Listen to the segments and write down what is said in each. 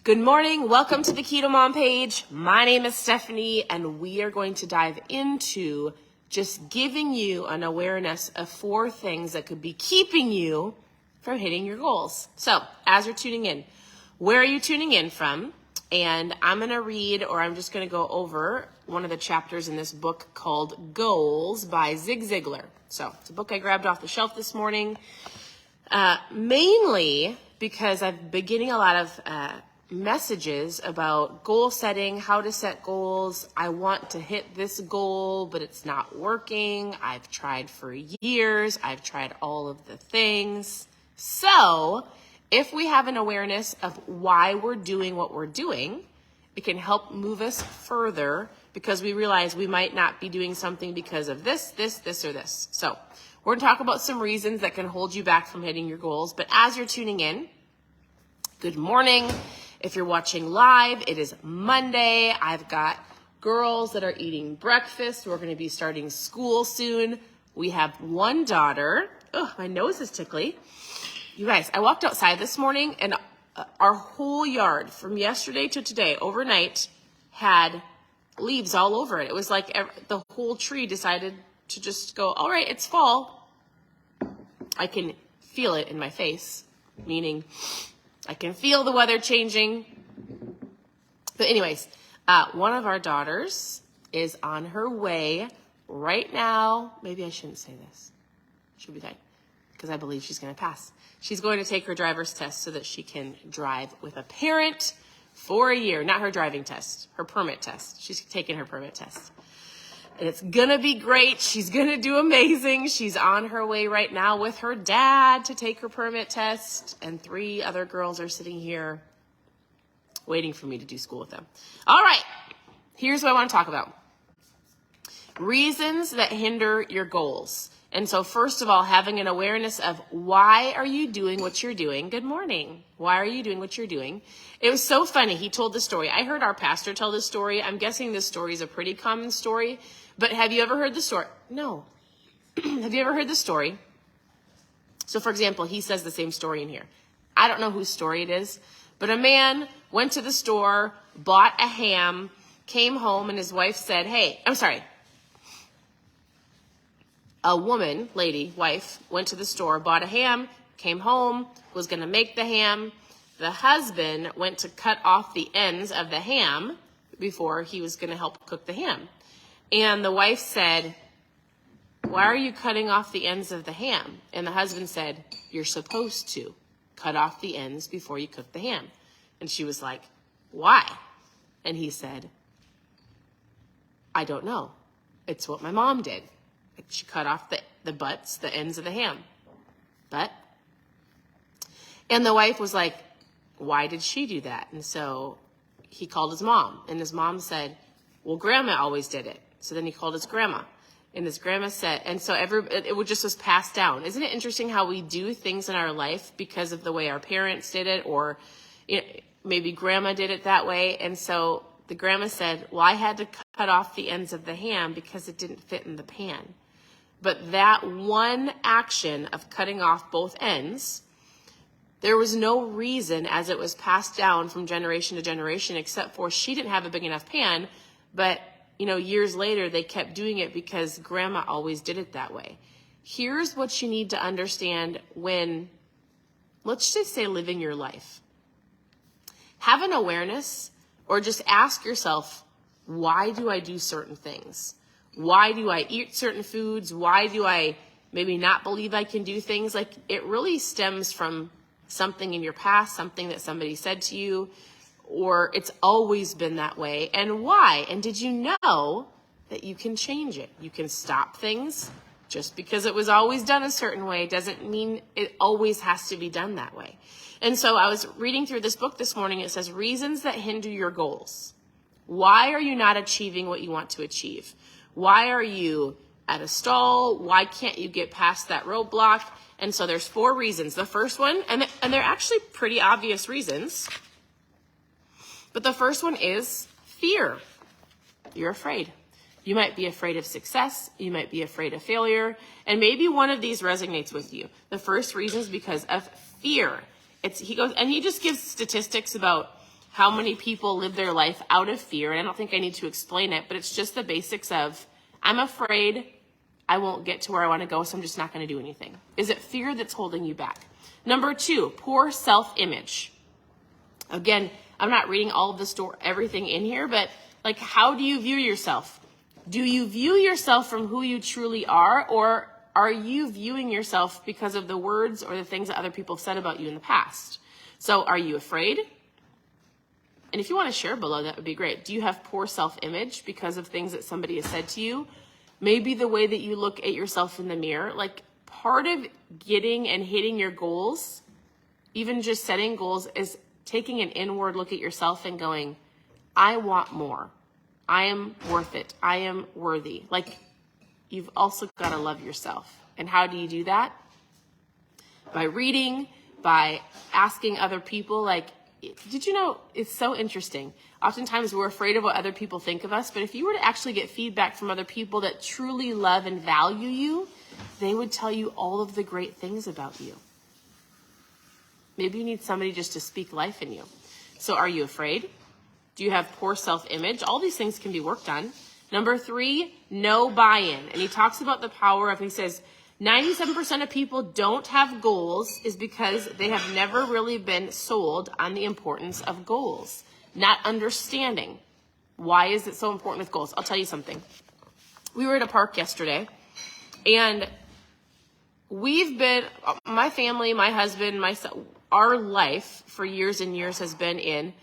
Good morning. Welcome to the Keto Mom page. My name is Stephanie, and we are going to dive into just giving you an awareness of 4 things that could be keeping you from hitting your goals. So as you're tuning in, where are you tuning in from? And I'm going to read, or I'm just going to go over one of the chapters in this book called Goals by Zig Ziglar. So it's a book I grabbed off the shelf this morning, mainly because I've been getting a lot of messages about goal setting, how to set goals. I want to hit this goal, but it's not working. I've tried for years. I've tried all of the things. So if we have an awareness of why we're doing what we're doing, it can help move us further because we realize we might not be doing something because of this, or this. So we're going to talk about some reasons that can hold you back from hitting your goals. But as you're tuning in, good morning. If you're watching live, it is Monday. I've got girls that are eating breakfast. We're going to be starting school soon. We have one daughter. Oh, my nose is tickly. You guys, I walked outside this morning and our whole yard from yesterday to today, overnight, had leaves all over it. It was like the whole tree decided to just go, all right, it's fall. I can feel it in my face, meaning I can feel the weather changing. But anyways, one of our daughters is on her way right now. Maybe I shouldn't say this. She'll be fine because I believe she's going to pass. She's going to take her driver's test so that she can drive with a parent for a year. Not her driving test, her permit test. She's taking her permit test. And it's going to be great. She's going to do amazing. She's on her way right now with her dad to take her permit test. And 3 other girls are sitting here waiting for me to do school with them. All right. Here's what I want to talk about. Reasons that hinder your goals. And so first of all, having an awareness of why are you doing what you're doing? Good morning. Why are you doing what you're doing? It was so funny. He told the story. I heard our pastor tell this story. I'm guessing this story is a pretty common story. But have you ever heard the story? No. Have you ever heard the story? So for example, he says the same story in here. I don't know whose story it is, but a man went to the store, bought a ham, came home, and his wife said, a woman, lady, wife, went to the store, bought a ham, came home, was going to make the ham. The husband went to cut off the ends of the ham before he was going to help cook the ham. And the wife said, why are you cutting off the ends of the ham? And the husband said, you're supposed to cut off the ends before you cook the ham. And she was like, why? And he said, I don't know. It's what my mom did. She cut off the butts, the ends of the ham. And the wife was like, why did she do that? And so he called his mom. And his mom said, well, grandma always did it. So then he called his grandma. And his grandma said, and so it just was passed down. Isn't it interesting how we do things in our life because of the way our parents did it, or maybe grandma did it that way? And so the grandma said, well, I had to cut off the ends of the ham because it didn't fit in the pan. But that one action of cutting off both ends, there was no reason as it was passed down from generation to generation, except for she didn't have a big enough pan. But, years later, they kept doing it because grandma always did it that way. Here's what you need to understand when, let's just say, living your life. Have an awareness, or just ask yourself, why do I do certain things? Why do I eat certain foods? Why do I maybe not believe I can do things? Like, it really stems from something in your past, something that somebody said to you, or it's always been that way. And why? And did you know that you can change it? You can stop things. Just because it was always done a certain way doesn't mean it always has to be done that way. And so I was reading through this book this morning. It says, reasons that hinder your goals. Why are you not achieving what you want to achieve? Why are you at a stall? Why can't you get past that roadblock? And so there's 4 reasons. The first one, and they're actually pretty obvious reasons, but the first one is fear. You're afraid. You might be afraid of success. You might be afraid of failure. And maybe one of these resonates with you. The first reason is because of fear. He just gives statistics about how many people live their life out of fear. And I don't think I need to explain it, but it's just the basics of, I'm afraid I won't get to where I want to go, so I'm just not going to do anything. Is it fear that's holding you back? Number 2, poor self-image. Again, I'm not reading all of the everything in here, but like, how do you view yourself? Do you view yourself from who you truly are, or are you viewing yourself because of the words or the things that other people have said about you in the past? So are you afraid? And if you want to share below, that would be great. Do you have poor self-image because of things that somebody has said to you? Maybe the way that you look at yourself in the mirror. Like, part of getting and hitting your goals, even just setting goals, is taking an inward look at yourself and going, I want more. I am worth it. I am worthy. Like, you've also got to love yourself. And how do you do that? By reading, by asking other people. Like, did you know, it's so interesting. Oftentimes we're afraid of what other people think of us, but if you were to actually get feedback from other people that truly love and value you, they would tell you all of the great things about you. Maybe you need somebody just to speak life in you. So are you afraid? Do you have poor self-image? All these things can be worked on. Number 3, no buy-in. And he talks about the power of, he says, 97% of people don't have goals is because they have never really been sold on the importance of goals. Not understanding. Why is it so important with goals? I'll tell you something. We were at a park yesterday, and we've been, my family, my husband, myself, our life for years and years has been in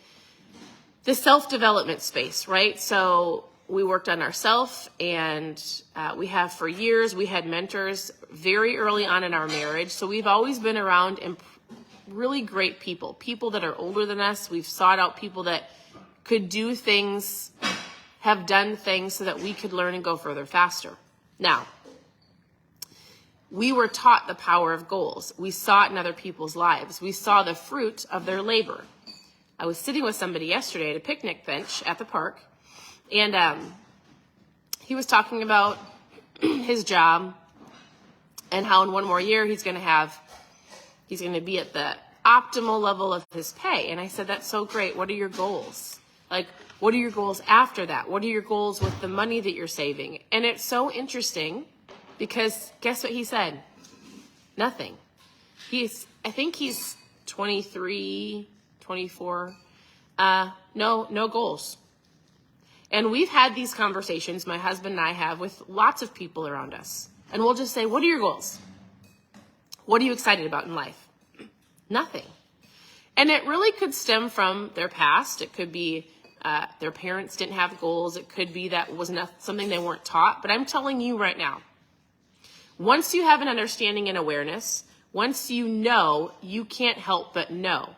the self-development space, right? So we worked on ourselves, and we have for years. We had mentors very early on in our marriage. So we've always been around really great people that are older than us. We've sought out people that could do things, have done things so that we could learn and go further faster. Now, we were taught the power of goals. We saw it in other people's lives. We saw the fruit of their labor. I was sitting with somebody yesterday at a picnic bench at the park, and he was talking about his job and how in one more year he's going to be at the optimal level of his pay. And I said, that's so great. What are your goals? Like, what are your goals after that? What are your goals with the money that you're saving? And it's so interesting because guess what he said? Nothing. I think he's 23, 24. No goals. And we've had these conversations, my husband and I have, with lots of people around us. And we'll just say, what are your goals? What are you excited about in life? Nothing. And it really could stem from their past. It could be their parents didn't have goals. It could be that was something they weren't taught. But I'm telling you right now, once you have an understanding and awareness, once you know, you can't help but know.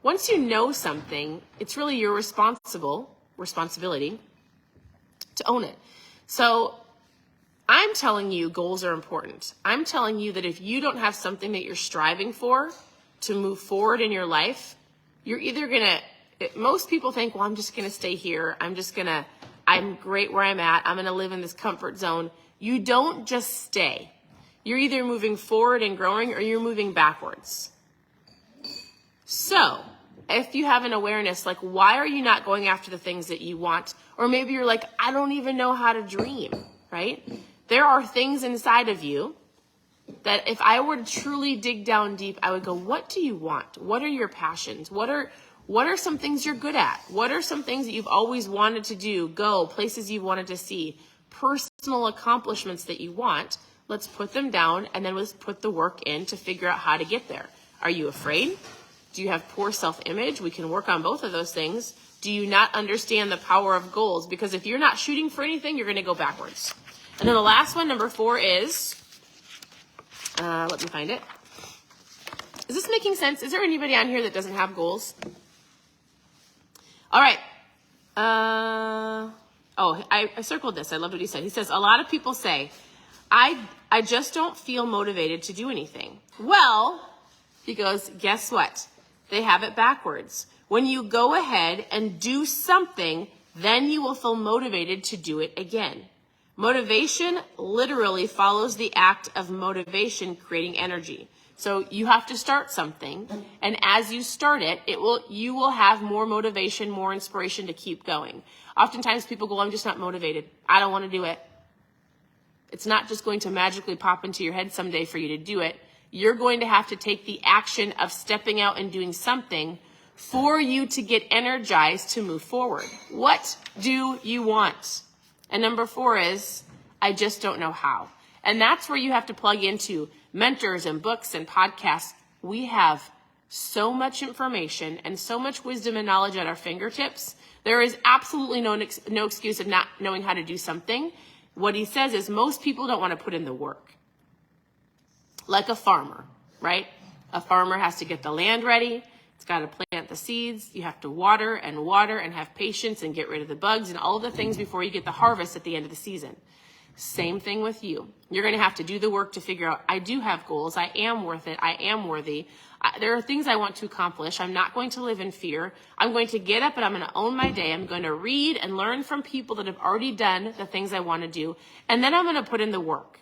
Once you know something, it's really your responsibility to own it. So I'm telling you goals are important. I'm telling you that if you don't have something that you're striving for to move forward in your life, you're either most people think, well, I'm just going to stay here. I'm great where I'm at. I'm going to live in this comfort zone. You don't just stay. You're either moving forward and growing or you're moving backwards. So if you have an awareness, like, why are you not going after the things that you want? Or maybe you're like, I don't even know how to dream, right? There are things inside of you that if I were to truly dig down deep, I would go, what do you want? What are your passions? What are some things you're good at? What are some things that you've always wanted to do, go, places you've wanted to see, personal accomplishments that you want? Let's put them down, and then let's put the work in to figure out how to get there. Are you afraid? Do you have poor self-image? We can work on both of those things. Do you not understand the power of goals? Because if you're not shooting for anything, you're going to go backwards. And then the last one, number 4, is, let me find it. Is this making sense? Is there anybody on here that doesn't have goals? All right. I circled this. I loved what he said. He says, a lot of people say, I just don't feel motivated to do anything. Well, he goes, guess what? They have it backwards. When you go ahead and do something, then you will feel motivated to do it again. Motivation literally follows the act of motivation creating energy. So you have to start something. And as you start it, you will have more motivation, more inspiration to keep going. Oftentimes people go, I'm just not motivated. I don't want to do it. It's not just going to magically pop into your head someday for you to do it. You're going to have to take the action of stepping out and doing something for you to get energized to move forward. What do you want? And number 4 is, I just don't know how. And that's where you have to plug into mentors and books and podcasts. We have so much information and so much wisdom and knowledge at our fingertips. There is absolutely no excuse of not knowing how to do something. What he says is most people don't want to put in the work. Like a farmer, right? A farmer has to get the land ready. It's got to plant the seeds. You have to water and have patience and get rid of the bugs and all of the things before you get the harvest at the end of the season. Same thing with you. You're going to have to do the work to figure out, I do have goals. I am worth it. I am worthy. There are things I want to accomplish. I'm not going to live in fear. I'm going to get up and I'm going to own my day. I'm going to read and learn from people that have already done the things I want to do. And then I'm going to put in the work.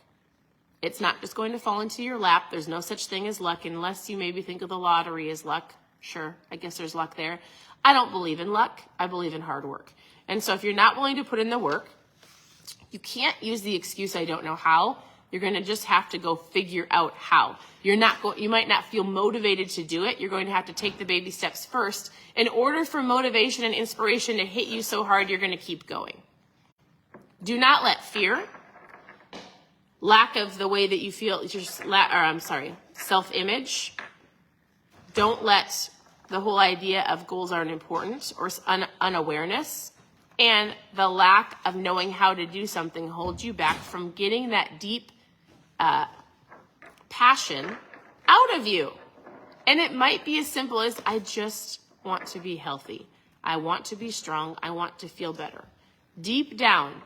It's not just going to fall into your lap. There's no such thing as luck unless you maybe think of the lottery as luck. Sure, I guess there's luck there. I don't believe in luck. I believe in hard work. And so if you're not willing to put in the work, you can't use the excuse, I don't know how. You're going to just have to go figure out how. You might not feel motivated to do it. You're going to have to take the baby steps first in order for motivation and inspiration to hit you so hard you're going to keep going. Do not let fear, lack of the way that you feel, self-image. Don't let the whole idea of goals aren't important or unawareness and the lack of knowing how to do something hold you back from getting that deep passion out of you. And it might be as simple as, I just want to be healthy. I want to be strong. I want to feel better. Deep down,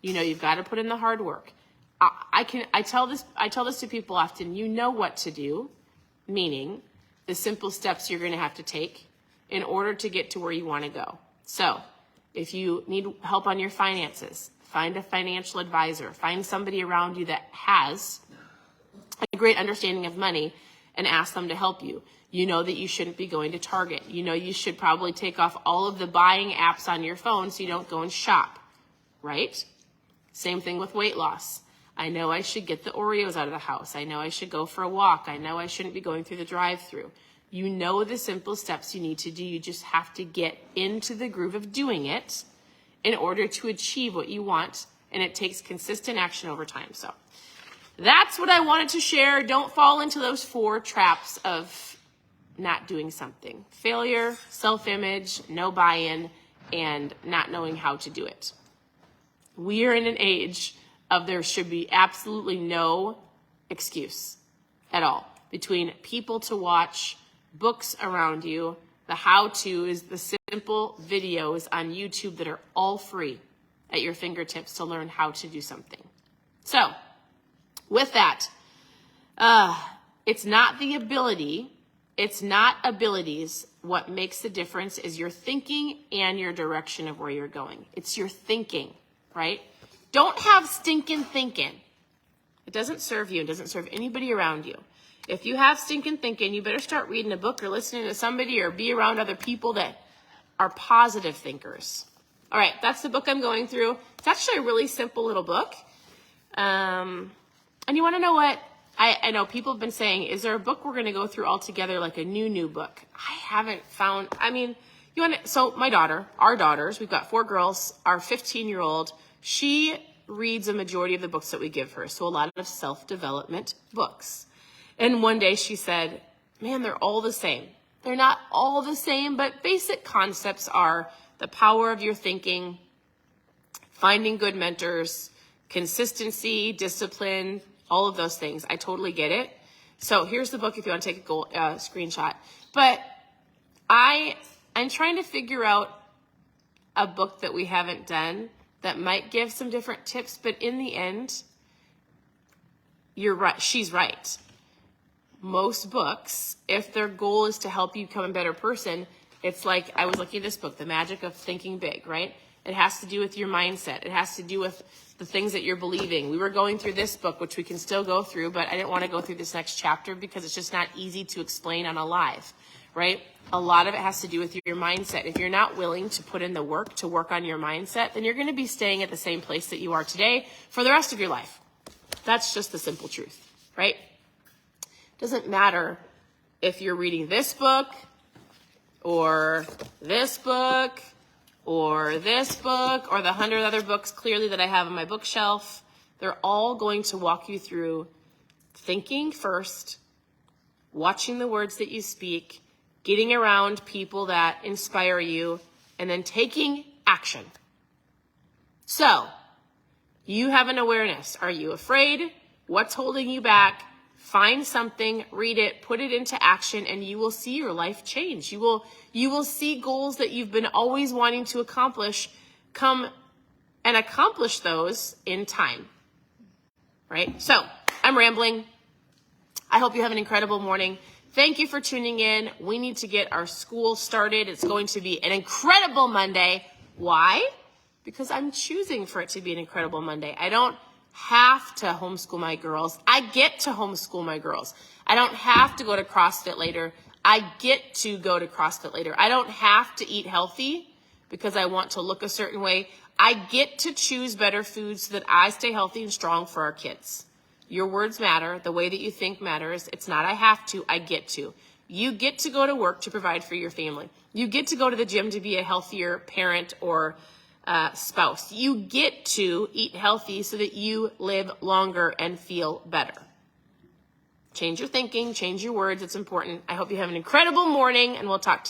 you've got to put in the hard work. I tell this to people often, you know what to do, meaning the simple steps you're going to have to take in order to get to where you want to go. So if you need help on your finances, find a financial advisor, find somebody around you that has a great understanding of money and ask them to help you. You know that you shouldn't be going to Target. You know you should probably take off all of the buying apps on your phone so you don't go and shop, right? Same thing with weight loss. I know I should get the Oreos out of the house. I know I should go for a walk. I know I shouldn't be going through the drive-thru. You know the simple steps you need to do. You just have to get into the groove of doing it in order to achieve what you want. And it takes consistent action over time. So that's what I wanted to share. Don't fall into those 4 traps of not doing something. Failure, self-image, no buy-in, and not knowing how to do it. We are in an age of there should be absolutely no excuse at all between people to watch, books around you, the how-to is the simple videos on YouTube that are all free at your fingertips to learn how to do something. So with that, it's not the ability, it's not abilities. What makes the difference is your thinking and your direction of where you're going. It's your thinking, right? Don't have stinking thinking. It doesn't serve you. It doesn't serve anybody around you. If you have stinking thinking, you better start reading a book or listening to somebody or be around other people that are positive thinkers. All right, that's the book I'm going through. It's actually a really simple little book. And you want to know what? I know people have been saying, is there a book we're going to go through all together, like a new book? I haven't found, so my daughter, our daughters, we've got 4 girls, our 15-year-old, she reads a majority of the books that we give her. So a lot of self-development books. And one day she said, man, they're all the same. They're not all the same, but basic concepts are the power of your thinking, finding good mentors, consistency, discipline, all of those things. I totally get it. So here's the book if you want to take a screenshot. But I'm trying to figure out a book that we haven't done that might give some different tips, but in the end, you're right. She's right. Most books, if their goal is to help you become a better person, it's like, I was looking at this book, The Magic of Thinking Big, right? It has to do with your mindset. It has to do with the things that you're believing. We were going through this book, which we can still go through, but I didn't want to go through this next chapter because it's just not easy to explain on a live, right? A lot of it has to do with your mindset. If you're not willing to put in the work to work on your mindset, then you're going to be staying at the same place that you are today for the rest of your life. That's just the simple truth, right? Doesn't matter if you're reading this book or this book or this book or the 100 other books clearly that I have on my bookshelf. They're all going to walk you through thinking first, watching the words that you speak, getting around people that inspire you, and then taking action. So, you have an awareness. Are you afraid? What's holding you back? Find something, read it, put it into action, and you will see your life change. You will see goals that you've been always wanting to accomplish come and accomplish those in time. Right? So, I'm rambling. I hope you have an incredible morning. Thank you for tuning in. We need to get our school started. It's going to be an incredible Monday. Why? Because I'm choosing for it to be an incredible Monday. I don't have to homeschool my girls. I get to homeschool my girls. I don't have to go to CrossFit later. I get to go to CrossFit later. I don't have to eat healthy because I want to look a certain way. I get to choose better foods so that I stay healthy and strong for our kids. Your words matter. The way that you think matters. It's not I have to, I get to. You get to go to work to provide for your family. You get to go to the gym to be a healthier parent or spouse. You get to eat healthy so that you live longer and feel better. Change your thinking, change your words. It's important. I hope you have an incredible morning, and we'll talk to you.